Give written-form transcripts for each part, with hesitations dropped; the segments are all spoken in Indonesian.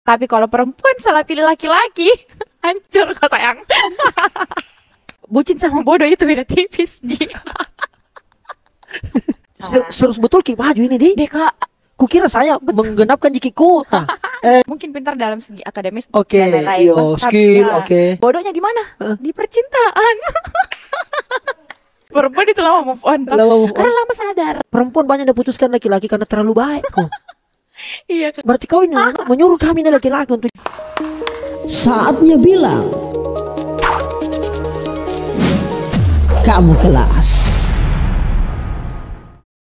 Tapi kalau perempuan salah pilih laki-laki, hancur kok sayang. Bucin sama bodoh itu beda tipis, Ji. Serius betul Ki maju ini di. Deh Kak, Kukira saya menggenapkan jiki kuota. mungkin pintar dalam segi akademis Oke, dan lain-lain. yo, Tapi, skill, nah, oke. bodohnya di mana? Di percintaan. Perempuan itu lama move on. Lama move on. Karena lama sadar. Perempuan banyak diputuskan laki-laki karena terlalu baik kok. Iya Kak. Berarti kau ini menyuruh kami nih laki-laki untuk Saatnya bilang kamu kelas.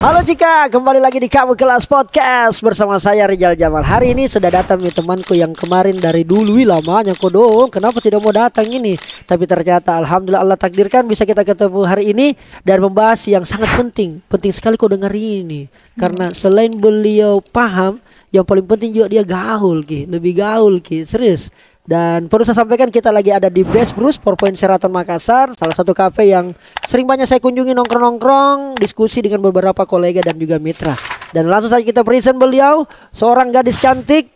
Halo Cika, kembali lagi di Kamu Kelas Podcast bersama saya Rizal Jamal. Hari ini sudah datang nih temanku yang kemarin dari dulu lamanya kok dong. Kenapa tidak mau datang ini? Tapi ternyata alhamdulillah Allah takdirkan bisa kita ketemu hari ini dan membahas yang sangat penting. Penting sekali kau dengar ini. Karena selain beliau paham, yang paling penting juga dia gaul Ki, lebih gaul Ki, serius. Dan perlu saya sampaikan kita lagi ada di Best Brews 4 Sheraton Makassar, salah satu kafe yang sering banyak saya kunjungi nongkrong-nongkrong, diskusi dengan beberapa kolega dan juga mitra. Dan langsung saja kita present beliau, seorang gadis cantik,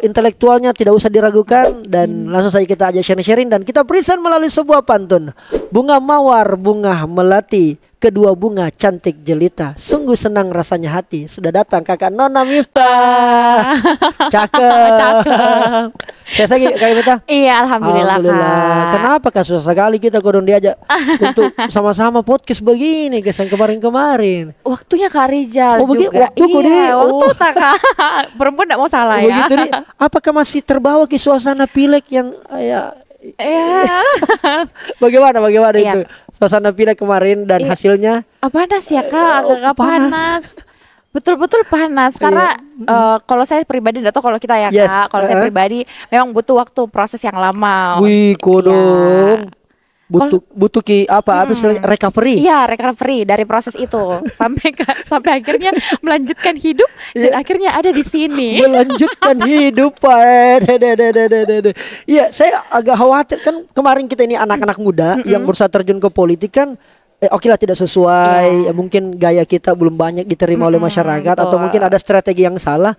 intelektualnya tidak usah diragukan, dan langsung saja kita ajak sharing-sharing dan kita present melalui sebuah pantun. Bunga mawar, bunga melati, kedua bunga cantik jelita, sungguh senang rasanya hati. Sudah datang kakak Nona Miftah. Cakep. Cakep. Saya lagi kakak Miftah. Iya, alhamdulillah, Kak. Kenapa Kak susah sekali kita kodong diajak untuk sama-sama podcast begini kesan kemarin-kemarin. Waktunya Kak Rizal Oh, juga. waktuku Iya, nih. waktu Oh. tak Kak. Perempuan enggak mau salah ya. Begitu nih. Apakah masih terbawa ke suasana pilek yang ya Iya. bagaimana Iya. itu suasana pilek kemarin dan Iya. hasilnya? Panas ya Kak, agak panas. panas. Betul-betul panas karena kalau saya pribadi enggak tahu kalau kita ya Yes. Kak. Kalau saya pribadi memang butuh waktu proses yang lama. Wih, kodong. Iya. Butuh ki apa istilahnya recovery. Iya, recovery dari proses itu sampai akhirnya melanjutkan hidup dan akhirnya ada di sini. Melanjutkan hidup Pak. Iya, saya agak khawatir kan kemarin kita ini anak-anak muda yang berusaha terjun ke politik kan. Oke lah tidak sesuai, mungkin gaya kita belum banyak diterima oleh masyarakat atau betul. mungkin ada strategi yang salah.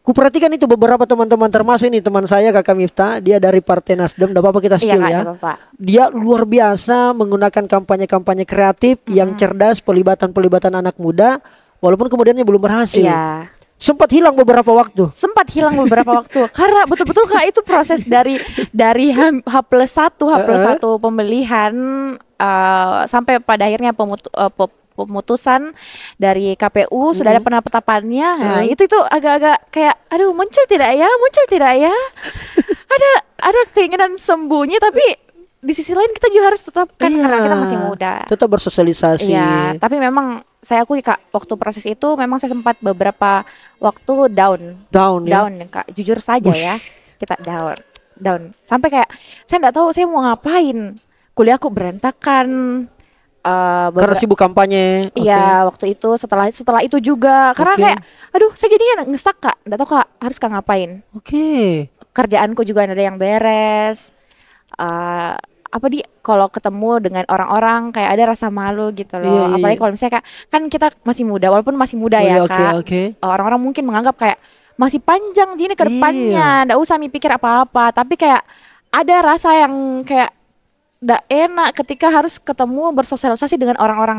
Kuperhatikan itu beberapa teman-teman termasuk ini teman saya Kakak Miftah, dia dari Partai Nasdem, enggak apa-apa kita Iya, spill Kak, ya. nggak apa-apa. Dia luar biasa menggunakan kampanye-kampanye kreatif yang cerdas, pelibatan anak muda, walaupun kemudiannya belum berhasil. Iya. Sempat hilang beberapa waktu. Sempat hilang beberapa waktu karena betul-betul Kak itu proses dari H+1 pemilihan sampai pada akhirnya pemutusan dari KPU sudah ada penetapannya. Nah, itu agak-agak kayak aduh muncul tidak ya? Ada keinginan sembunyi tapi di sisi lain kita juga harus tetap kan karena kita masih muda. Tetap bersosialisasi. Iya, tapi memang saya akui Kak, waktu proses itu memang saya sempat beberapa waktu down ya. Kak, jujur saja ya, kita down. Sampai kayak saya nggak tahu saya mau ngapain. Kuliahku berantakan. Karena sibuk kampanye. Iya, waktu itu setelah itu juga karena kayak aduh saya jadinya ngesak Kak, nggak tahu Kak harus ngapain. Kerjaanku juga ada yang beres. Kalau ketemu dengan orang-orang kayak ada rasa malu gitu loh. Iya. Apalagi kalau misalnya kan kita masih muda, walaupun masih muda ya Kak. Orang-orang mungkin menganggap kayak masih panjang gini ke depannya, nggak usah mikir apa-apa. Tapi kayak ada rasa yang kayak nggak enak ketika harus ketemu bersosialisasi dengan orang-orang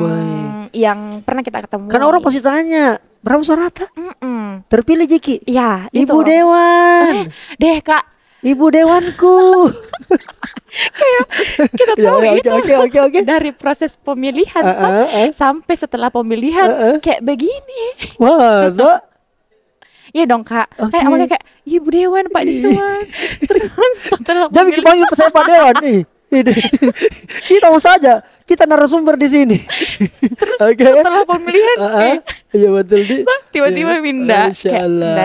yang pernah kita ketemu. Karena orang pasti tanya berapa suara rata? Terpilih Jiki. Iya, Ibu Dewan. Deh Kak. Ibu Dewanku. Kayak kita tahu itu Oke. dari proses pemilihan sampai setelah pemilihan kayak begini. Wah, Iya dong Kak. Kayak awalnya kayak Ibu Dewan, Pak Dewan. Terus setelah jangan pemilihan panggil saya Pak Dewan nih. Kita mau saja kita narasumber di sini. terus setelah pemilihan iya betul di. tiba-tiba pindah. Masya Allah.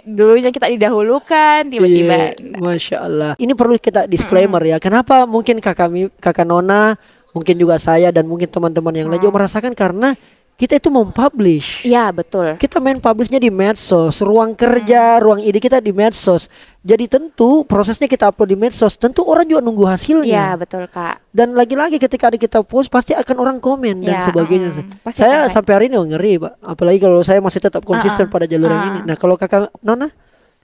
Dulunya kita didahulukan tiba-tiba. Masya Allah. Ini perlu kita disclaimer ya. Kenapa mungkin kakak Nona, mungkin juga saya dan mungkin teman-teman yang lain juga merasakan karena kita itu mempublish. Iya betul. Kita main publishnya di medsos, ruang kerja, ruang ide kita di medsos. Jadi tentu prosesnya kita upload di medsos, tentu orang juga nunggu hasilnya. Iya betul Kak. Dan lagi-lagi ketika ada kita post pasti akan orang komen dan sebagainya. Saya sampai hari ini ngeri Pak. Apalagi kalau saya masih tetap konsisten pada jalur yang ini. Nah kalau kakak Nona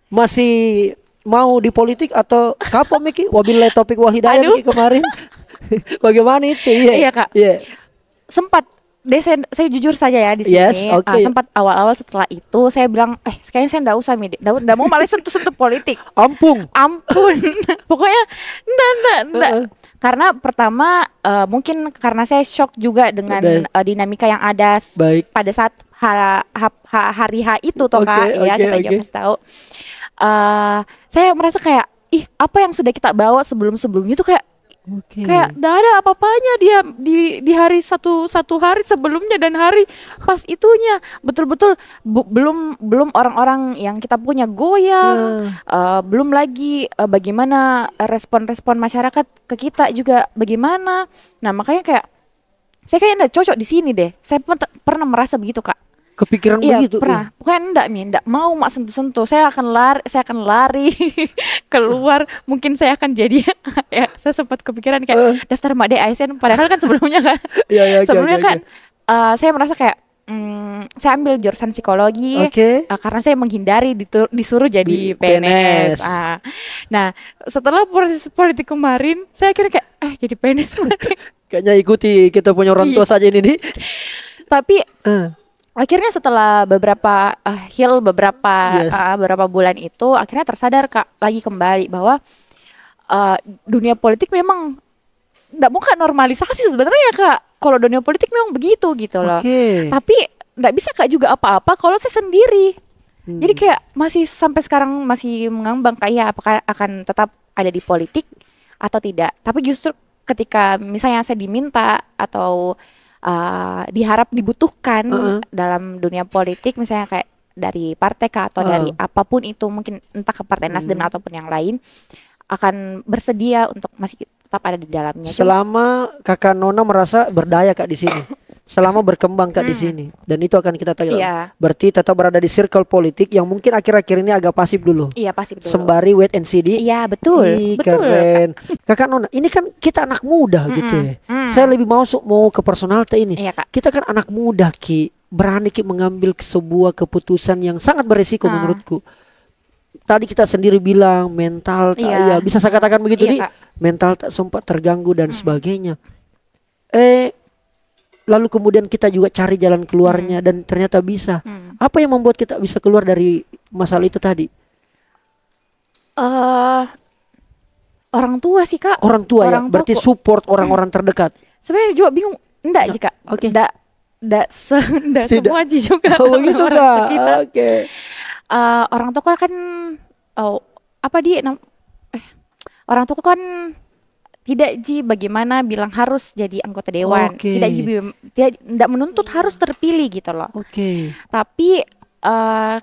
masih mau di politik atau kapan Miki? Wabillahi taufik wal hidayah Miki kemarin. Bagaimana itu? Iya Kak. Sempat saya jujur saja ya di sini. Yes, okay. Sempat awal-awal setelah itu saya bilang, kayaknya saya enggak usah enggak mau malah sentuh-sentuh politik. Ampun. Pokoknya enggak. Karena pertama mungkin karena saya shock juga dengan dinamika yang ada pada saat hari H itu toh Kak, ya kita juga pasti tahu. Saya merasa kayak apa yang sudah kita bawa sebelum-sebelumnya itu kayak nggak ada apa-apanya dia di hari satu hari sebelumnya dan hari pas itunya betul-betul belum orang-orang yang kita punya goyang, belum lagi bagaimana respon masyarakat ke kita juga bagaimana. Nah makanya kayak saya kayaknya nggak cocok di sini deh. Saya pernah merasa begitu Kak. Kepikiran begitu? Pernah. Pokoknya enggak mau mak sentuh-sentuh. Saya akan lari keluar. Mungkin saya akan jadi ya saya sempat kepikiran kayak daftar mak ASN padahal kan sebelumnya kan. Sebelumnya kan saya merasa kayak saya ambil jurusan psikologi karena saya menghindari disuruh jadi PNS. Nah, setelah proses politik kemarin, saya akhirnya kayak jadi PNS. Kayaknya ikuti kita punya orang tua saja ini nih. Tapi akhirnya setelah beberapa beberapa bulan itu akhirnya tersadar Kak lagi kembali bahwa dunia politik memang nggak mau Kak normalisasi sebenarnya Kak. Kalau dunia politik memang begitu gitu loh. Tapi nggak bisa Kak juga apa-apa kalau saya sendiri. Jadi kayak masih sampai sekarang masih mengambang kayak apakah akan tetap ada di politik atau tidak. Tapi justru ketika misalnya saya diminta atau diharap dibutuhkan dalam dunia politik misalnya kayak dari partai Kak atau dari apapun itu mungkin entah ke Partai Nasdem ataupun yang lain akan bersedia untuk masih tetap ada di dalamnya. Selama Kakak Nona merasa berdaya Kak di sini. Selama berkembang Kak di sini dan itu akan kita tahu. Berarti tetap berada di circle politik yang mungkin akhir-akhir ini agak pasif dulu. Iya pasif dulu. Sembari wait and see. Iya betul. Keren. Kakak Nona, ini kan kita anak muda gitu ya. Saya lebih mau ke personality ini. Iya, Kak. Kita kan anak muda Ki, berani Ki mengambil sebuah keputusan yang sangat berisiko menurutku. Tadi kita sendiri bilang mental, ya bisa saya katakan begitu nih. Mental tak sempat terganggu dan sebagainya. Lalu kemudian kita juga cari jalan keluarnya dan ternyata bisa. Apa yang membuat kita bisa keluar dari masalah itu tadi? Orang tua sih Kak. Orang tua ya, berarti support orang-orang terdekat. Sebenarnya juga bingung, enggak Jika. Enggak semua Ji juga. Oh begitu Kak. Orang tua kan orang tua kan tidak Ji bagaimana bilang harus jadi anggota dewan. Tidak Ji tidak menuntut harus terpilih gitu loh. Tapi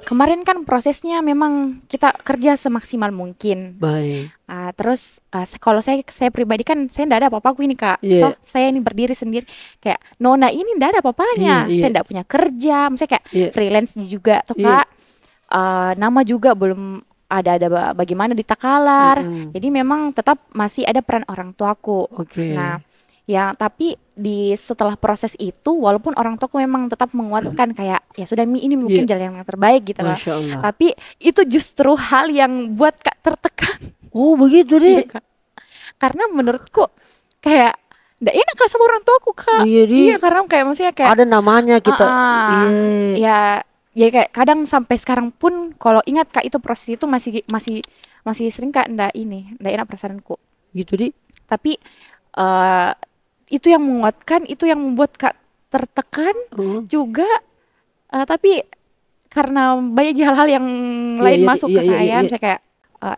kemarin kan prosesnya memang kita kerja semaksimal mungkin. Baik. Terus kalau saya pribadi kan saya enggak ada apa-apa ini Kak. Toh saya ini berdiri sendiri kayak Nona ini enggak ada apa-apanya. Saya enggak punya kerja, maksudnya kayak freelance juga toh Kak. Nama juga belum ada bagaimana di Takalar. Jadi memang tetap masih ada peran orang tuaku. Nah, ya tapi setelah proses itu walaupun orang tuaku memang tetap menguatkan kayak ya sudah ini mungkin jalan yang terbaik gitu loh. Tapi itu justru hal yang buat Kak tertekan. Oh, begitu deh. Karena menurutku kayak nggak enak Kak sama orang tuaku Kak. Iya, karena kayak maksudnya kayak ada namanya kita. Ya kayak kadang sampai sekarang pun kalau ingat Kak itu proses itu masih sering Kak ndak enak perasaanku. Gitu di. Tapi itu yang menguatkan, itu yang membuat Kak tertekan juga. Tapi karena banyak hal-hal yang lain masuk ke saya, misalnya kayak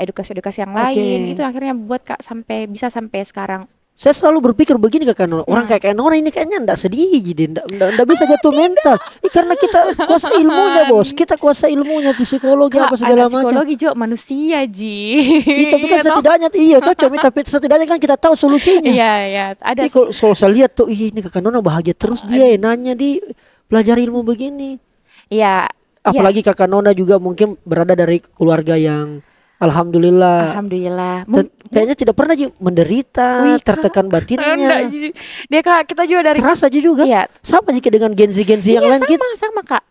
edukasi yang lain, itu akhirnya buat Kak bisa sampai sekarang. Saya selalu berpikir begini Kak Nona, orang kayak Nona ini kayaknya enggak sedih jadi enggak bisa jatuh mental. Karena kita kuasa ilmunya bos, kita kuasa ilmunya psikologi Kak, apa segala macam. Psikologi juga manusia Ji. Tapi kan setidaknya cocok, tapi setidaknya kan kita tahu solusinya. Iya, ada. Kalau saya lihat tuh ini Kak Nona bahagia terus dia nanya di belajar ilmu begini. Iya. Apalagi Kak Nona juga mungkin berada dari keluarga yang Alhamdulillah. Kayaknya tidak pernah menderita, tertekan batinnya. Dia Kak, kita juga dari terasa aja juga. Sama jika dengan Gen Z yang lain sama Kak.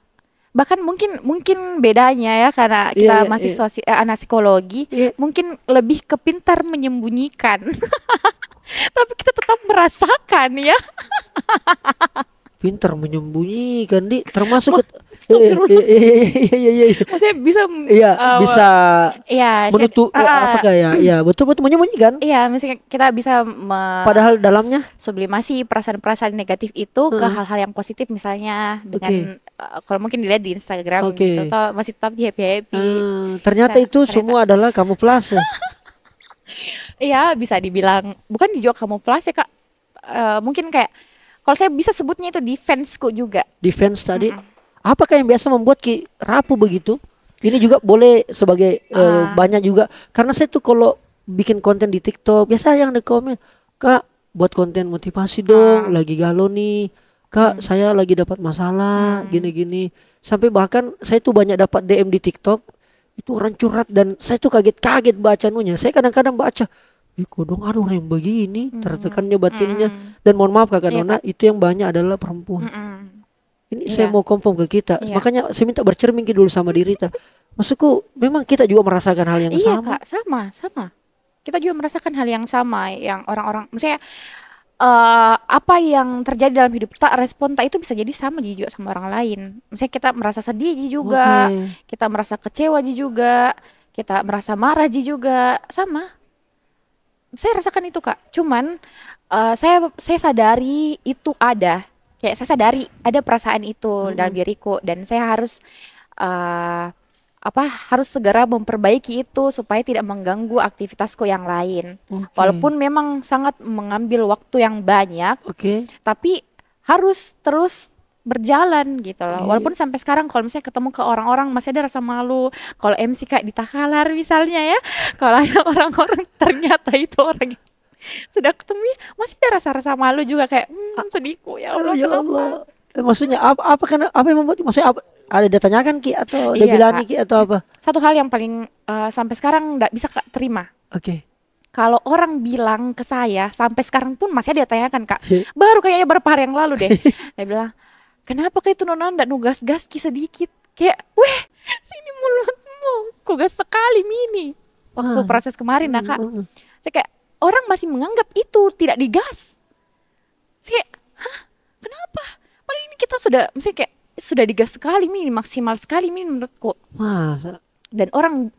Bahkan mungkin bedanya ya karena kita mahasiswa anak psikologi, mungkin lebih kepintar menyembunyikan. Tapi kita tetap merasakan ya. Pintar menyembunyikan termasuk maksudnya bisa bisa menutup apakah ya betul-betul menyembunyikan. Iya, misalnya kita bisa padahal dalamnya sublimasi perasaan-perasaan negatif itu ke hal-hal yang positif, misalnya dengan kalau mungkin dilihat di Instagram gitu, atau masih tetap happy. Ternyata itu semua adalah kamuflase. Iya, bisa dibilang bukan juga kamuflase Kak. Mungkin kayak kalau saya bisa sebutnya itu defense-ku juga. Defense tadi. Apakah yang biasa membuat Ki rapuh begitu? Ini juga boleh sebagai banyak juga. Karena saya tuh kalau bikin konten di TikTok, biasa yang di komen, "Kak, buat konten motivasi dong, lagi galau nih. Kak, saya lagi dapat masalah, gini-gini." Sampai bahkan saya tuh banyak dapat DM di TikTok, itu orang curhat dan saya tuh kaget-kaget baca nunya. Saya kadang-kadang baca, kodong aduh yang begini tertekannya batinnya. Dan mohon maaf Kakak Nona, itu yang banyak adalah perempuan. Ini saya mau confirm ke kita. Makanya saya minta bercermin dulu sama diri kita. Maksudku memang kita juga merasakan hal yang sama. Iya Kak, sama. Kita juga merasakan hal yang sama yang orang-orang, misalnya apa yang terjadi dalam hidup tak respon tak itu bisa jadi sama juga sama orang lain. Misalnya kita merasa sedih juga, kita merasa kecewa juga, kita merasa marah juga, sama. Saya rasakan itu Kak. Cuman saya sadari itu ada. Kayak saya sadari ada perasaan itu dalam diriku dan saya harus harus segera memperbaiki itu supaya tidak mengganggu aktivitasku yang lain. Walaupun memang sangat mengambil waktu yang banyak, tapi harus terus berjalan gitu loh. Walaupun sampai sekarang kalau misalnya ketemu ke orang-orang masih ada rasa malu. Kalau MC kayak di Takalar misalnya ya, kalau ada orang-orang ternyata itu orang sudah ketemu masih ada rasa-rasa malu juga, kayak sedihku ya Allah. Ya Allah. Maksudnya apa yang membuat, maksudnya apa? Ada ditanyakan Ki atau dia bilang Ki atau apa? Satu hal yang paling sampai sekarang enggak bisa Kak terima. Kalau orang bilang ke saya sampai sekarang pun masih ada ditanyakan Kak. Baru kayaknya beberapa hari yang lalu deh. Dia bilang, "Kenapa kayak itu Nona ndak nugas-gas Ki sedikit?" Kayak, "Weh, sini mulutmu, kugas sekali mini." Waktu proses kemarin Kak. Saya kayak, orang masih menganggap itu tidak digas. Saya kayak, "Hah? Kenapa? Paling ini kita sudah, misalnya kayak sudah digas sekali mini, maksimal sekali mini menurutku." Masa? Dan orang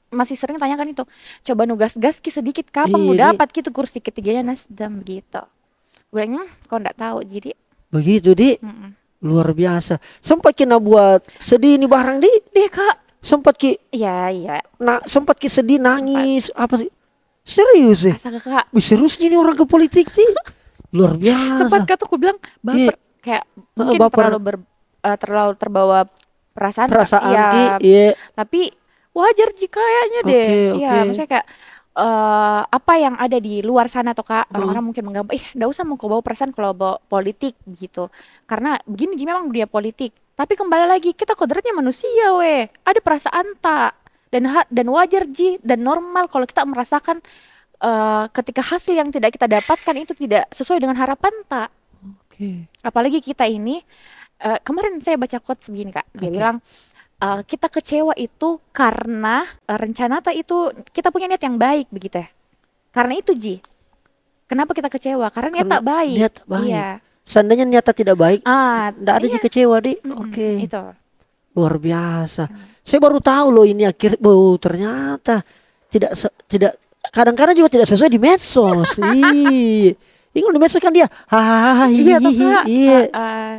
masih sering tanyakan itu, "Coba nugas-gas Ki sedikit, kapan mau dapat gitu kursi ketiganya Nasdem gitu." Gue bilang, kau ndak tahu jadi. Begitu luar biasa. Sempat kena buat sedih ini barang deh Kak. Sempat Ki. Iya. Nah, sempat Ki sedih nangis apa sih? Serius sih? Masa Kak? Seriusnya ini orang ke politik sih. Luar biasa. Sempat Kak tuh aku bilang baper, kayak mungkin terlalu terbawa perasaan Ki. Tapi wajar jika kayaknya deh. Iya, maksudnya kayak apa yang ada di luar sana tuh Kak, orang-orang mungkin menganggap nggak usah mau kau bawa perasaan kalau bawa politik gitu, karena begini memang dia politik. Tapi kembali lagi kita kodratnya manusia ada perasaan tak, dan wajar dan normal kalau kita merasakan ketika hasil yang tidak kita dapatkan itu tidak sesuai dengan harapan tak. Apalagi kita ini kemarin saya baca quotes begini Kak, dia bilang kita kecewa itu karena rencana itu kita punya niat yang baik begitu ya. Karena itu kenapa kita kecewa? Karena niat tak baik. Niat baik. Iya. Seandainya niatnya tidak baik, enggak ada kecewa Itu. Luar biasa. Saya baru tahu loh ini ternyata tidak kadang-kadang juga tidak sesuai di medsos. Ini kalau di medsos kan dia iya.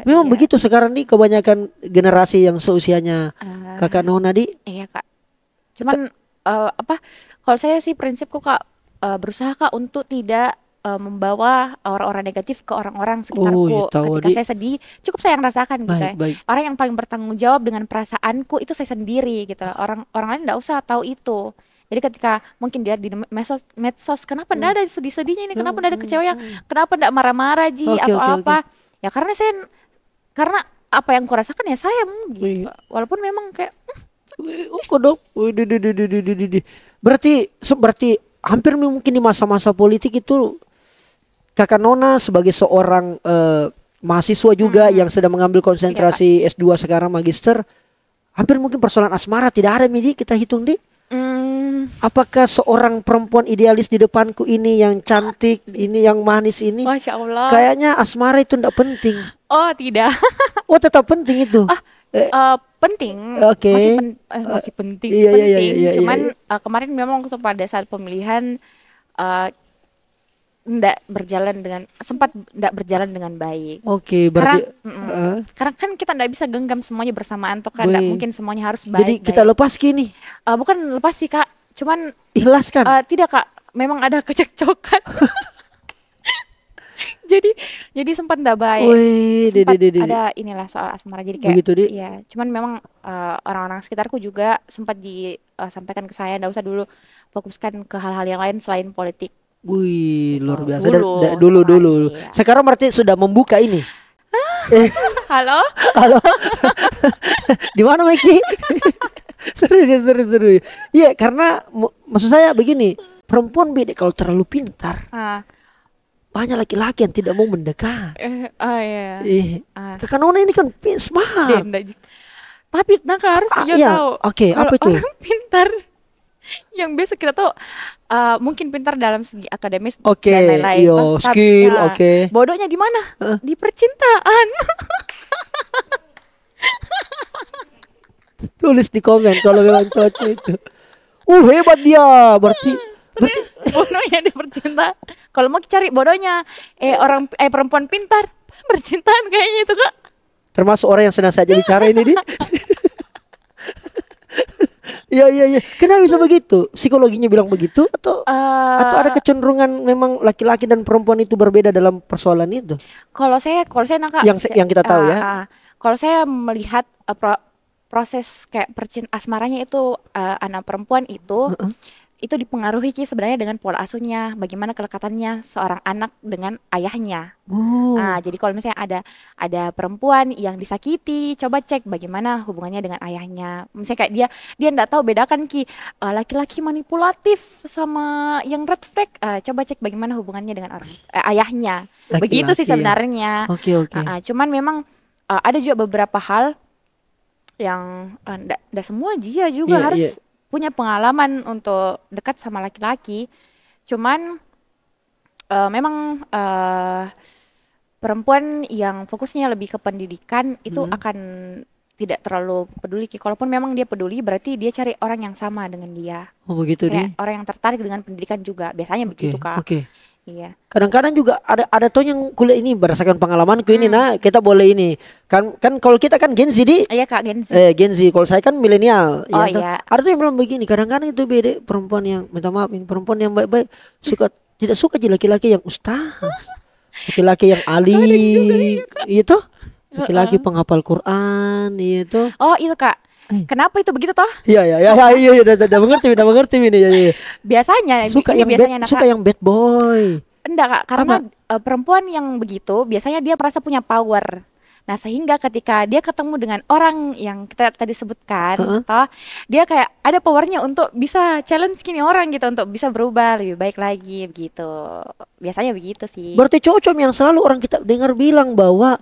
Memang begitu sekarang nih kebanyakan generasi yang seusianya Kakak Nona Iya Kak. Cuman kalau saya sih prinsipku Kak, berusaha Kak untuk tidak membawa orang-orang negatif ke orang-orang sekitarku. Ketika saya sedih, cukup saya yang rasakan gitu ya. Orang yang paling bertanggung jawab dengan perasaanku itu saya sendiri gitu loh. Orang lain enggak usah tahu itu. Jadi ketika mungkin dia di medsos kenapa enggak ada sedih-sedihnya ini, kenapa enggak ada kecewanya, kenapa enggak marah-marah apa. Ya karena apa yang kurasakan ya saya gitu. Walaupun memang kayak kodok. Berarti hampir mungkin di masa-masa politik itu Kakak Nona sebagai seorang mahasiswa juga yang sedang mengambil konsentrasi S2 sekarang magister, hampir mungkin persoalan asmara tidak ada Midi kita hitung di. Apakah seorang perempuan idealis di depanku ini yang cantik, ini yang manis ini, Masya Allah, kayaknya asmara itu tidak penting. Oh tidak. Oh tetap penting itu. Penting. Oke. Masih penting. Iya, penting. iya, Cuman kemarin memang waktu pada saat pemilihan sempat tidak berjalan dengan baik. Oke, berarti karena kan kita tidak bisa genggam semuanya bersamaan, toh kan tidak mungkin semuanya harus baik. Jadi kita lepas gini. Bukan lepas sih Kak, cuman ikhlaskan. Tidak Kak, memang ada kecekcokan. jadi sempat tidak baik. Sempat ada inilah soal asmara. Jadi kayak begitu, iya, cuman memang orang-orang sekitarku juga sempat disampaikan ke saya, tidak usah dulu fokuskan ke hal-hal yang lain selain politik. Wih, luar biasa. Dulu. Iya. Sekarang berarti sudah membuka ini. Halo? Di mana Miki? seru. Iya, karena maksud saya begini, perempuan beda kalau terlalu pintar. Banyak laki-laki yang tidak mau mendekat. Iya. Karena orang ini kan smart. Tapi harus tahu. Oke, apa itu? Orang pintar yang biasa kita tahu mungkin pintar dalam segi akademis dan lain-lain. Skill, bodohnya di mana? Di percintaan. Tulis di komen kalau memang cocok itu. Hebat dia. Berarti bodohnya di percintaan. Kalau mau cari bodohnya perempuan pintar, percintaan kayaknya itu Kak. Termasuk orang yang sedang saja bicara ini Iya. Kenapa bisa begitu? Psikologinya bilang begitu atau ada kecenderungan memang laki-laki dan perempuan itu berbeda dalam persoalan itu? Kalau saya Kak, yang kita tahu ya. Kalau saya melihat proses kayak asmaranya itu anak perempuan itu dipengaruhi sebenarnya dengan pola asuhnya, bagaimana kedekatannya seorang anak dengan ayahnya. Jadi kalau misalnya ada perempuan yang disakiti, coba cek bagaimana hubungannya dengan ayahnya. Misalnya kayak dia enggak tahu bedakan laki-laki manipulatif sama yang red flag. Coba cek bagaimana hubungannya dengan ayahnya. Laki-laki. Begitu sih sebenarnya. Oke. Cuman memang ada juga beberapa hal yang enggak semua dia juga harus punya pengalaman untuk dekat sama laki-laki. Cuman memang perempuan yang fokusnya lebih ke pendidikan itu akan tidak terlalu peduli. Kalaupun memang dia peduli, berarti dia cari orang yang sama dengan dia. Oh begitu nih. Orang yang tertarik dengan pendidikan juga. Biasanya begitu Kak. Iya. Kadang-kadang juga ada tuh yang kuliah ini berdasarkan pengalamanku ini kita boleh ini kan kalau kita kan Gen Z iya Kak, Gen Z. Gen Z, kalau saya kan milenial. Iya. Ada tuh yang bilang begini, kadang-kadang itu beda perempuan yang minta maaf, ini perempuan yang baik-baik tidak suka laki-laki yang ustaz, laki-laki yang alim, itu laki-laki penghafal Quran, itu. Oh itu Kak. Kenapa itu begitu toh? Iya, udah mengerti ini ya. Biasanya suka yang bad boy. Enggak Kak, karena perempuan yang begitu biasanya dia merasa punya power. Nah, sehingga ketika dia ketemu dengan orang yang kita tadi sebutkan, toh dia kayak ada powernya untuk bisa challenge gini orang gitu, untuk bisa berubah lebih baik lagi begitu. Biasanya begitu sih. Berarti cocok yang selalu orang kita dengar bilang bahwa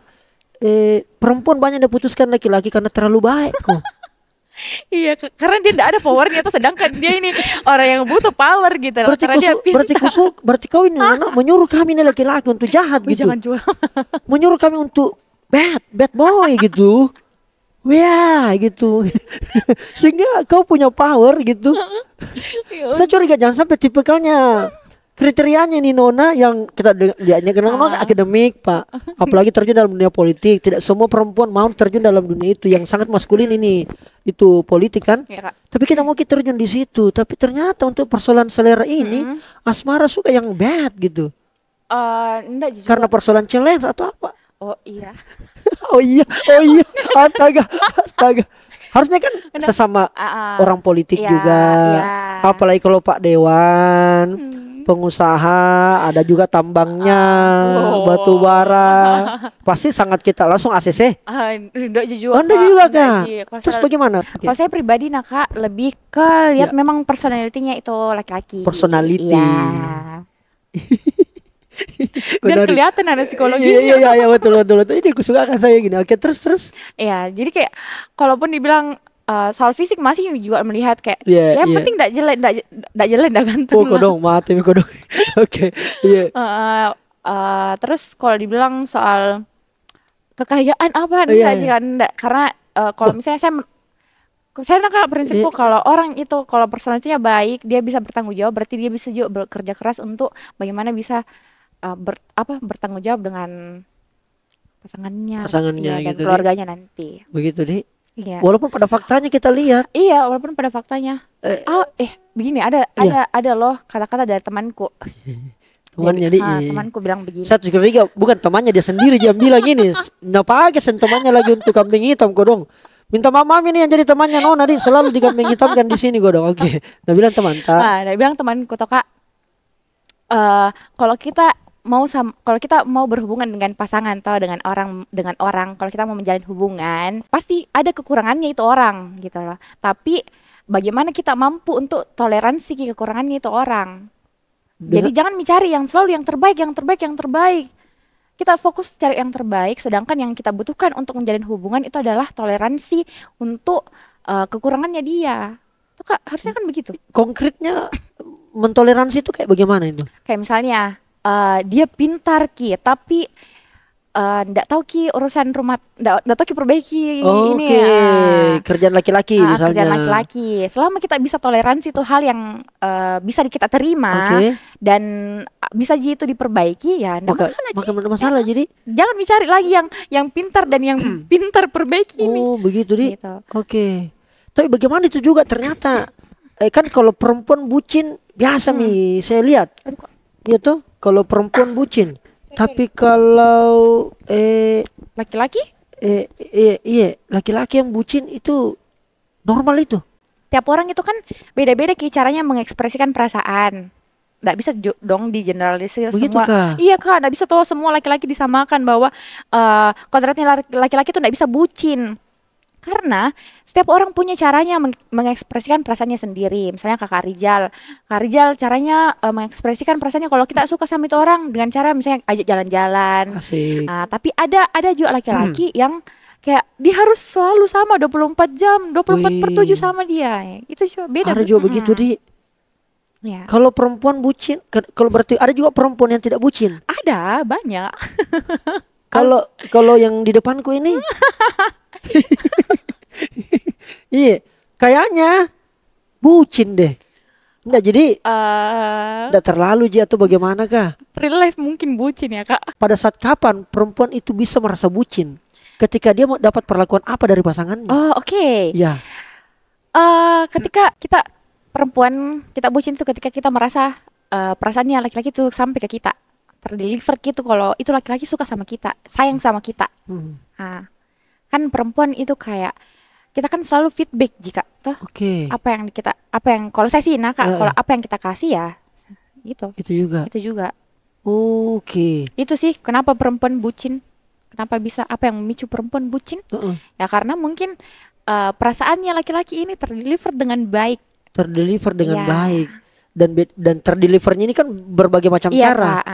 perempuan banyak diputuskan laki-laki karena terlalu baik kok. Iya, karena dia tidak ada powernya tuh, sedangkan dia ini orang yang butuh power gitu. Berarti kau ini anak menyuruh kami ini laki-laki untuk jahat gitu. Jangan jual. Menyuruh kami untuk bad boy gitu. Wah gitu. Sehingga kau punya power gitu. Saya curiga jangan sampai tipikalnya kriterianya nih Nona yang kita lihatnya kenapa akademik Pak, apalagi terjun dalam dunia politik. Tidak semua perempuan mau terjun dalam dunia itu yang sangat maskulin ini, itu politik kan ya, tapi kita mau kita terjun di situ, tapi ternyata untuk persoalan selera ini asmara suka yang bad gitu. Enggak juga. Karena persoalan challenge atau apa? Oh iya. oh iya astaga harusnya kan sesama orang politik juga apalagi kalau Pak Dewan pengusaha, ada juga tambangnya, batu bara, pasti sangat kita langsung ACC. Enggak juga. Anda juga Kak. Terus bagaimana? Kalau saya pribadi Kak lebih ke lihat memang personalitinya itu laki-laki. Personality. Iya. Biar kelihatan ada psikologi. Iya betul. Ini aku suka kan saya gini. Oke terus. Iya, jadi kayak kalaupun dibilang soal fisik masih juga melihat kayak yang penting ndak jelek ndak ganteng. Kodong mati kodong. Oke. Iya. Terus kalau dibilang soal kekayaan apa nih enggak, karena kalau misalnya saya nangkap prinsipku kalau orang itu kalau personalitinya baik, dia bisa bertanggung jawab, berarti dia bisa juga bekerja keras untuk bagaimana bisa bertanggung jawab dengan pasangannya ya, dan gitu keluarganya nanti. Begitu Di. Iya. Walaupun pada faktanya kita lihat. Iya, walaupun pada faktanya. Begini ada loh kata-kata dari temanku. Temannya temanku bilang begini. Satu ketiga bukan temannya dia sendiri dia bilang ini. Napake temannya lagi untuk kambing hitam kodong. Minta mami nih yang jadi temannya Nona di selalu di kambing hitam kan di sini kodong. Oke. Dia bilang dia bilang temanku toh Kak. Kalau kita mau berhubungan dengan pasangan atau dengan orang, kalau kita mau menjalin hubungan, pasti ada kekurangannya itu orang gitu loh. Tapi bagaimana kita mampu untuk toleransi kekurangannya itu orang. Jadi jangan mencari yang selalu yang terbaik. Kita fokus cari yang terbaik, sedangkan yang kita butuhkan untuk menjalin hubungan itu adalah toleransi untuk kekurangannya dia. Tuh Kak, harusnya kan begitu. Konkretnya mentoleransi itu kayak bagaimana itu? Kayak misalnya dia pintar tapi ndak tahu urusan rumah, ndak tahu perbaiki ini kerjaan laki-laki misalnya. Kerjaan laki-laki. Selama kita bisa toleransi itu hal yang bisa kita terima dan bisa itu diperbaiki ya ndak masalah. Jadi jangan mencari lagi yang pintar dan yang pintar perbaiki ini. Begitu Di. Gitu. Oke. Tapi bagaimana itu juga ternyata kan kalau perempuan bucin biasa saya lihat. Iya tuh. Kalau perempuan bucin, tapi kalau laki-laki? Iya, laki-laki yang bucin itu normal itu. Tiap orang itu kan beda-beda caranya mengekspresikan perasaan. Nggak bisa dong di generalisir semua. Kah? Iya Kak, nggak bisa tuh semua laki-laki disamakan bahwa kodratnya laki-laki itu nggak bisa bucin. Karena setiap orang punya caranya mengekspresikan perasaannya sendiri. Misalnya Kak Rijal caranya mengekspresikan perasaannya kalau kita suka sama itu orang dengan cara misalnya ajak jalan-jalan. Tapi ada juga laki-laki yang kayak dia harus selalu sama 24 jam, 24/7 sama dia. Itu juga beda. Ada juga begitu Di. Ya. Kalau perempuan bucin, kalau berarti ada juga perempuan yang tidak bucin. Ada, banyak. Kalau yang di depanku ini iya, kayaknya bucin deh. Enggak jadi enggak terlalu atau bagaimana Kak? Real life mungkin bucin ya Kak. Pada saat kapan perempuan itu bisa merasa bucin? Ketika dia mau dapat perlakuan apa dari pasangannya? Oke. Ya. Ketika kita perempuan kita bucin itu ketika kita merasa perasaannya laki-laki itu sampai ke kita, terdeliver gitu kalau itu laki-laki suka sama kita, sayang sama kita. Kan perempuan itu kayak kita kan selalu feedback jika toh apa yang kalau saya sih kalau apa yang kita kasih ya gitu. Itu juga. Itu sih kenapa perempuan bucin, kenapa bisa apa yang memicu perempuan bucin? Ya karena mungkin perasaannya laki-laki ini terdeliver dengan baik. Baik. Dan terdelivernya ini kan berbagai macam cara.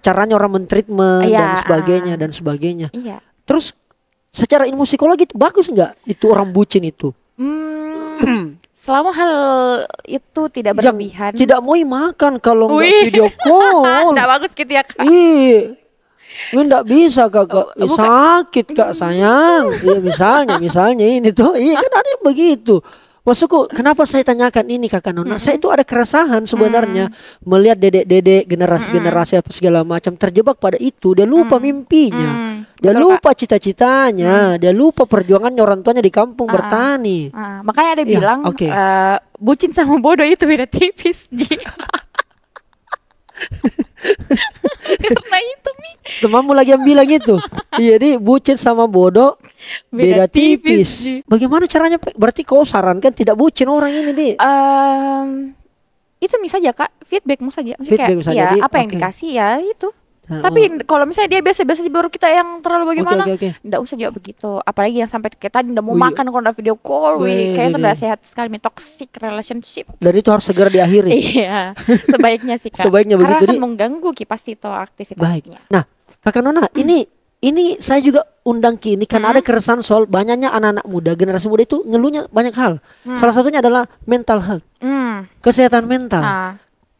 Caranya orang men-treatment dan sebagainya. Iya. Terus secara ilmu psikologi itu bagus nggak itu orang bucin itu? Selama hal itu tidak berlebihan. Tidak mau makan kalau nggak video call. Nggak bagus gitu ya Kak. Iya. Nggak bisa Kak. Sakit Kak sayang. Iya misalnya ini tuh. Iya kan ada yang begitu. Maksudku kenapa saya tanyakan ini Kakak Nona? Saya itu ada keresahan sebenarnya melihat dedek-dedek generasi-generasi apa segala macam terjebak pada itu. Dia lupa mimpinya, dia lupa cita-citanya, dia lupa perjuangannya orang tuanya di kampung bertani. Makanya ada bilang bucin sama bodoh itu beda tipis. Karena itu nih temanmu lagi yang bilang gitu. Jadi bucin sama bodoh beda tipis. Bagaimana caranya? Berarti kau sarankan tidak bucin orang ini nih? Itu misalnya Kak, feedbackmu saja. Saja, apa yang dikasih ya itu. Tapi kalau misalnya dia biasa-biasa baru kita yang terlalu bagaimana, nggak usah juga begitu. Apalagi yang sampai kayak tadi nggak mau makan kalau udah video call, kayaknya itu udah sehat sekali, toxic relationship. Dan itu harus segera diakhiri. Iya, sebaiknya sih Kak. Sebaiknya begitu. Karena akan mengganggu pasti itu aktivitasnya. Baik. Nah, Kakak Nona, ini ini saya juga undang kini karena ada keresahan soal banyaknya anak-anak muda, generasi muda itu ngeluhnya banyak hal. Salah satunya adalah mental health, kesehatan mental.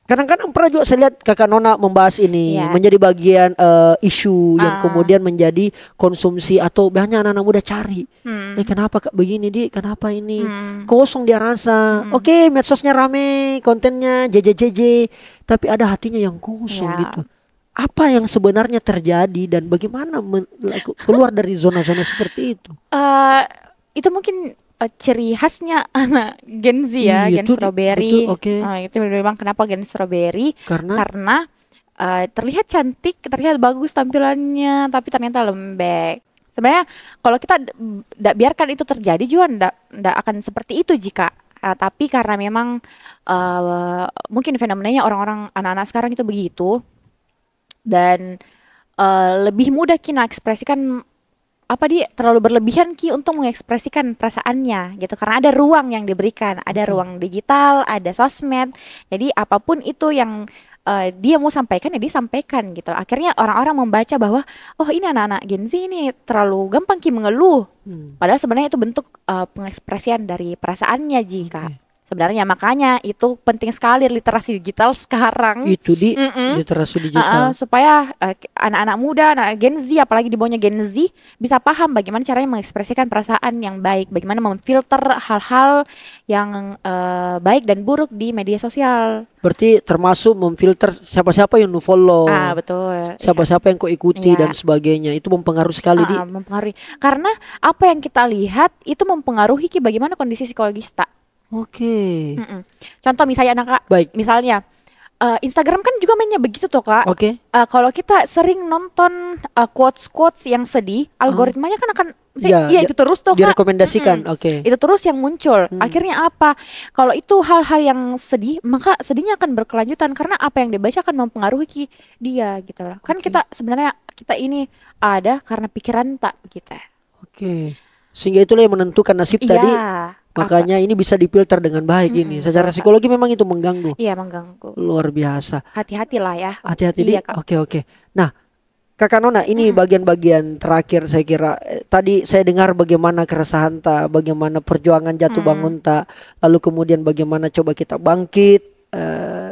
Kadang-kadang pernah juga saya lihat Kakak Nona membahas ini menjadi bagian isu yang kemudian menjadi konsumsi atau banyak anak-anak muda cari. Kenapa Kak begini kenapa ini? Kosong dia rasa. Oke, medsosnya rame, kontennya JJJJ, tapi ada hatinya yang kosong gitu. Apa yang sebenarnya terjadi dan bagaimana keluar dari zona-zona seperti itu? Itu mungkin ciri khasnya anak Gen Z ya, Gen Strawberry. Itu memang kenapa Gen Strawberry? Karena terlihat cantik, terlihat bagus tampilannya, tapi ternyata lembek. Sebenarnya kalau kita tidak biarkan itu terjadi juga tidak akan seperti itu jika. Tapi karena memang mungkin fenomenanya orang-orang anak-anak sekarang itu begitu. Dan lebih mudah kita ekspresikan dia terlalu berlebihan untuk mengekspresikan perasaannya gitu, karena ada ruang yang diberikan, ada ruang digital, ada sosmed, jadi apapun itu yang dia mau sampaikan ya dia sampaikan gitu. Akhirnya orang-orang membaca bahwa ini anak-anak Gen Z ini terlalu gampang mengeluh, padahal sebenarnya itu bentuk pengekspresian dari perasaannya jika sebenarnya. Makanya itu penting sekali literasi digital sekarang. Itu literasi digital. Supaya anak-anak muda, anak Gen Z, apalagi di bawahnya Gen Z, bisa paham bagaimana caranya mengekspresikan perasaan yang baik, bagaimana memfilter hal-hal yang baik dan buruk di media sosial. Berarti termasuk memfilter siapa-siapa yang follow, betul. Siapa-siapa yang kau ikuti dan sebagainya. Itu mempengaruhi sekali mempengaruhi. Karena apa yang kita lihat itu mempengaruhi bagaimana kondisi psikologis tak. Contoh misalnya misalnya Instagram kan juga mainnya begitu tuh Kak. Kalau kita sering nonton quotes-quotes yang sedih, algoritmanya kan akan itu terus tuh Kak. Direkomendasikan. Itu terus yang muncul. Akhirnya apa? Kalau itu hal-hal yang sedih, maka sedihnya akan berkelanjutan karena apa yang dibaca akan mempengaruhi dia gitu loh. Kan kita sebenarnya ini ada karena pikiran tak kita. Sehingga itulah yang menentukan nasib tadi. Makanya ini bisa difilter dengan baik ini. Secara psikologi memang itu mengganggu. Iya, mengganggu. Luar biasa. Hati-hatilah ya. Hati-hati. Oke. Nah, Kakak Nona, ini bagian-bagian terakhir saya kira. Tadi saya dengar bagaimana keresahan bagaimana perjuangan jatuh bangun lalu kemudian bagaimana coba kita bangkit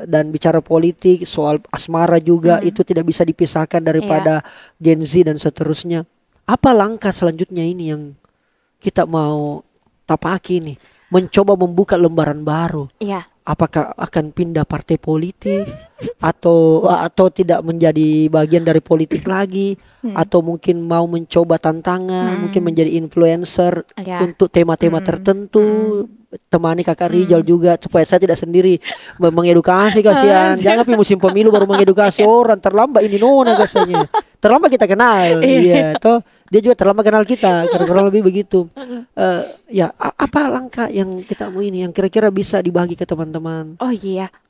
dan bicara politik, soal asmara juga itu tidak bisa dipisahkan daripada Gen Z dan seterusnya. Apa langkah selanjutnya ini yang kita mau tapaki nih, mencoba membuka lembaran baru? Apakah akan pindah partai politik atau tidak menjadi bagian dari politik lagi, atau mungkin mau mencoba tantangan, mungkin menjadi influencer untuk tema-tema tertentu? Temani Kakak Rizal juga supaya saya tidak sendiri mengedukasi. Kasihan, jangan musim pemilu baru mengedukasi orang, terlambat ini Nona rasanya. Terlambat kita kenal. Toh dia juga terlambat kenal kita, kurang lebih begitu. Apa langkah yang kita mau yang kira-kira bisa dibagi ke teman-teman?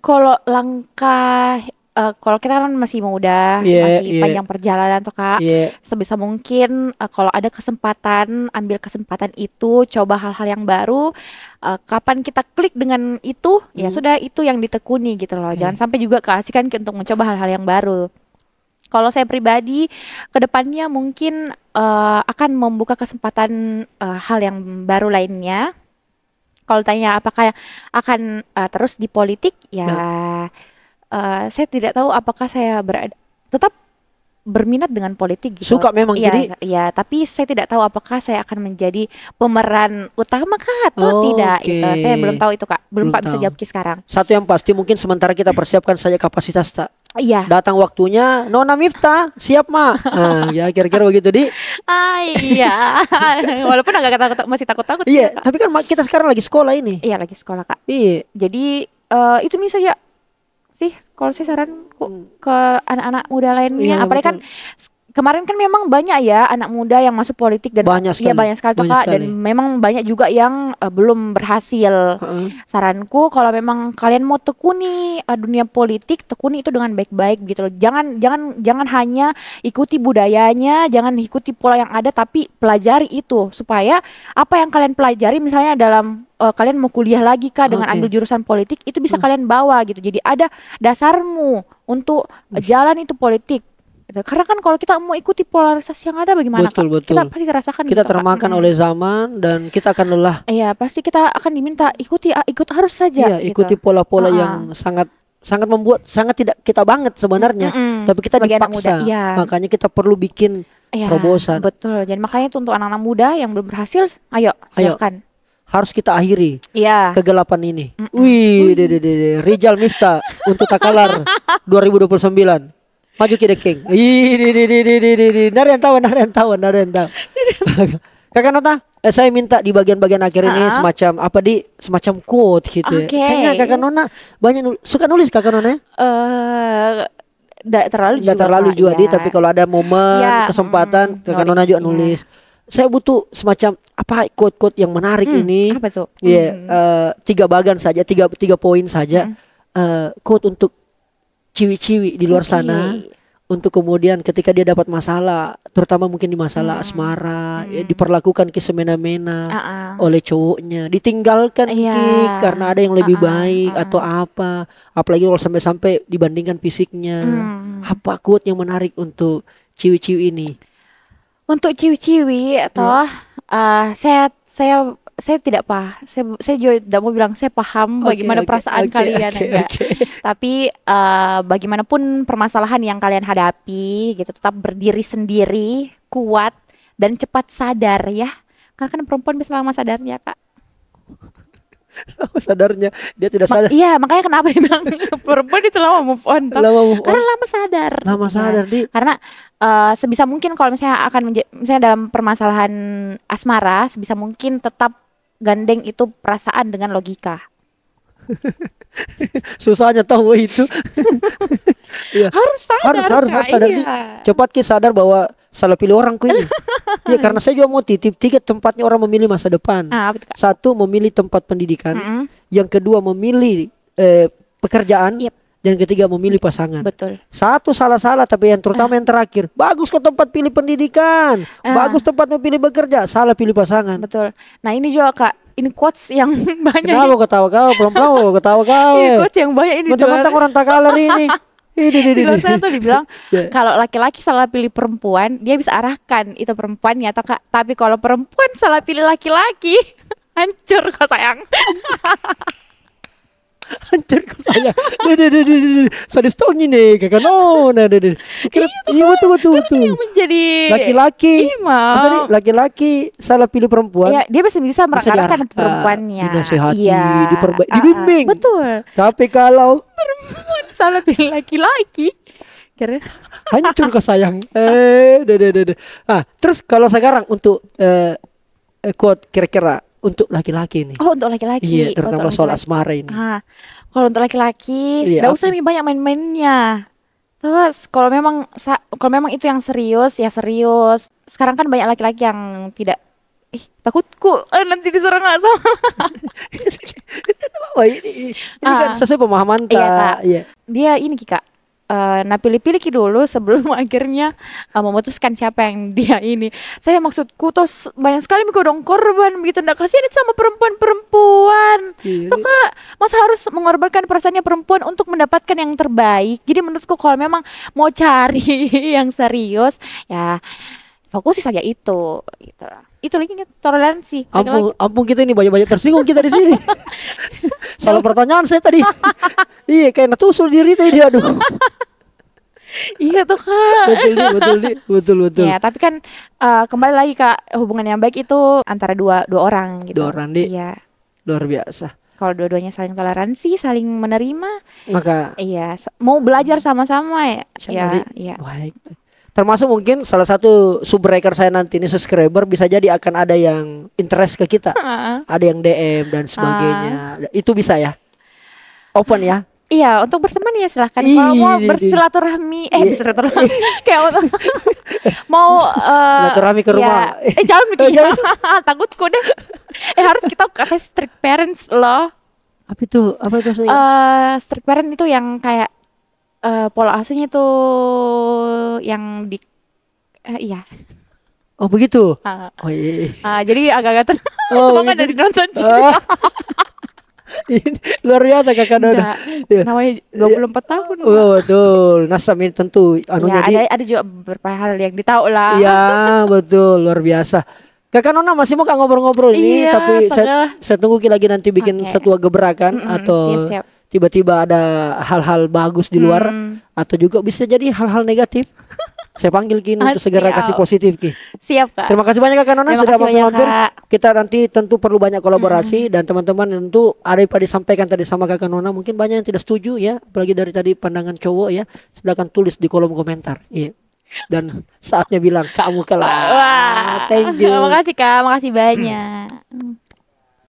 Kalau langkah kalau kita kan masih muda, masih panjang perjalanan tuh Kak. Sebisa mungkin kalau ada kesempatan, ambil kesempatan itu, coba hal-hal yang baru. Kapan kita klik dengan itu, ya sudah itu yang ditekuni gitu loh. Jangan sampai juga keasikan untuk mencoba hal-hal yang baru. Kalau saya pribadi, kedepannya mungkin akan membuka kesempatan hal yang baru lainnya. Kalau tanya apakah akan terus di politik, saya tidak tahu apakah saya tetap berminat dengan politik gitu. Suka memang tapi saya tidak tahu apakah saya akan menjadi pemeran utama kah atau tidak gitu. Saya belum tahu itu Kak. Belum Pak bisa jawab sekarang. Satu yang pasti mungkin sementara kita persiapkan saja kapasitas tak. Datang waktunya Nona Miftah siap ya kira-kira begitu walaupun agak masih takut-takut tapi kan kita sekarang lagi sekolah ini. Lagi sekolah Kak. Jadi itu misalnya sih kalau saya saranku ke anak-anak muda lainnya, apalagi kan kemarin kan memang banyak ya anak muda yang masuk politik dan banyak sekali tuh Kak, dan memang banyak juga yang belum berhasil. Saranku kalau memang kalian mau tekuni dunia politik, tekuni itu dengan baik-baik gitu loh. Jangan hanya ikuti budayanya, jangan ikuti pola yang ada, tapi pelajari itu supaya apa yang kalian pelajari misalnya dalam kalian mau kuliah lagi Kak dengan ambil jurusan politik, itu bisa kalian bawa gitu. Jadi ada dasarmu untuk jalan itu politik. Gitu. Karena kan kalau kita mau ikuti polarisasi yang ada bagaimana Betul, Kak? betul. Kita pasti rasakan Kita gitu, Kak. termakan oleh zaman dan kita akan lelah. Iya, pasti kita akan diminta ikut harus saja. Iya, gitu. ikuti pola-pola yang sangat membuat sangat tidak kita banget sebenarnya. Tapi kita Sebagai anak dipaksa. muda, iya. Makanya kita perlu bikin terobosan. Betul. Jadi makanya itu untuk anak-anak muda yang belum berhasil, ayo silakan. Harus kita akhiri Iya. kegelapan ini. Wih, Rijal Miftah untuk Takalar 2029. Maju kita King. Narian tahu. Kakak Nota, saya minta di bagian-bagian akhir ini semacam quote gitu. Kayaknya Kakak Nona banyak suka nulis Kakak Nona ya? Tidak terlalu juga tapi kalau ada momen kesempatan Kakak Nona juga nulis. Saya butuh semacam quote-quote yang menarik ini. Apa tuh? 3 bagan saja, 3 poin saja. Quote untuk ciwi-ciwi di luar sana, untuk kemudian ketika dia dapat masalah, terutama mungkin di masalah asmara, diperlakukan semena-mena oleh cowoknya, ditinggalkan karena ada yang lebih baik atau apa, apalagi kalau sampai dibandingkan fisiknya. Apa quote yang menarik untuk ciwi-ciwi ini? Untuk ciwi-ciwi atau saya tidak saya juga tidak mau bilang saya paham bagaimana perasaan kalian enggak. Tapi bagaimanapun permasalahan yang kalian hadapi gitu, tetap berdiri sendiri, kuat dan cepat sadar ya. Karena kan perempuan bisa lama sadarnya, Kak. Sadarnya dia tidak sadar. Iya, makanya kenapa dia bilang perempuan itu lama move on. Karena lama sadar. Karena sebisa mungkin kalau misalnya misalnya dalam permasalahan asmara, sebisa mungkin tetap gandeng itu perasaan dengan logika. Susahnya tahu itu. Harus sadar. Harus sadar. Cepat sadar bahwa salah pilih orangku ini. Ya, karena saya juga mau titip 3 tempatnya orang memilih masa depan. Betul, Kak. 1, memilih tempat pendidikan. Yang kedua, memilih pekerjaan. Dan ketiga, memilih pasangan. Betul. 1 salah tapi yang terutama yang terakhir, bagus kok tempat pilih pendidikan, bagus tempat memilih bekerja, salah pilih pasangan. Betul. Nah ini juga Kak, ini quotes yang banyak. Kenapa ketawa kau? Pelan-pelan ketawa kau. Ini quotes yang banyak ini. Mentang-mentang orang Takalar ini. Di luar sana tuh dibilang kalau laki-laki salah pilih perempuan, dia bisa arahkan itu perempuannya atau Kak. Tapi kalau perempuan salah pilih laki-laki, hancur kok sayang. Hancur kok sayang. Sadis tahun ini Kakak Nona. Iya betul. Yang menjadi laki-laki salah pilih perempuan. Iya, dia bisa mengarahkan perempuannya. Dinasihati, dibimbing. Betul. Tapi kalau perempuan salah pilih laki-laki, hancur kok sayang. Terus kalau sekarang untuk quote kira-kira untuk laki-laki nih. Untuk laki-laki. Iya, terutama soal asmara ini. Kalau untuk laki-laki, nggak usah banyak main-mainnya. Terus kalau memang itu yang serius, ya serius. Sekarang kan banyak laki-laki yang tidak, takutku nanti diserang nggak sama. Ini kan sesuai pemahaman Kak. Iya. Dia ini Kak. Pilih-pilih dulu sebelum akhirnya memutuskan siapa yang dia ini. Saya maksudku tuh banyak sekali dong korban begitu, ndak kasihan itu sama perempuan. Tuh Kak, masa harus mengorbankan perasaannya perempuan untuk mendapatkan yang terbaik. Jadi menurutku kalau memang mau cari yang serius, ya fokusi saja itu gitu. Itu lagi toleransi. Ampun kita ini banyak tersinggung kita di sini. Salah pertanyaan saya tadi. Iya, kayak natusuk diri tadi dia aduh. Iya tuh Kak. Betul. Ya, tapi kan kembali lagi Kak, hubungan yang baik itu antara dua orang gitu. 2 orang Iya. Luar biasa. Kalau dua-duanya saling toleransi, saling menerima, maka mau belajar sama-sama ya. Baik. Termasuk mungkin salah satu subbreaker saya nanti ini subscriber bisa jadi akan ada yang interest ke kita. Ada yang DM dan sebagainya. Itu bisa ya? Open ya? Iya, untuk berteman ya silahkan. Kalau mau bersilaturahmi, kayak mau silaturahmi ke rumah. Jangan begitu. Takutku deh. Harus kita kasih strict parents loh. Apa itu? Apa itu? Strict parent itu yang kayak pola asuhnya itu yang di iya. Oh begitu. Jadi agak-agak semoga dari nonton juga. Luar biasa Kakak Nona. Ya. Namanya 24 tahun. Oh, betul. Nasam ini tentu Ya, ada juga beberapa hal yang ditahu lah. Iya, betul, luar biasa. Kakak Nona masih mau ngobrol-ngobrol ini, Iya, tapi saya tunggu lagi nanti bikin satu gebrakan atau siap. tiba-tiba ada hal-hal bagus di luar atau juga bisa jadi hal-hal negatif. Saya panggil Kini untuk segera kasih positif Ki. Siap Kak. Terima kasih banyak Kakak Nona sudah mampir. Kita nanti tentu perlu banyak kolaborasi dan teman-teman tentu ada yang disampaikan tadi sama Kakak Nona mungkin banyak yang tidak setuju ya, apalagi dari tadi pandangan cowok ya. Silakan tulis di kolom komentar. Iya. Dan saatnya bilang kamu kalah. Wah, thank you. Makasih Kak, makasih banyak.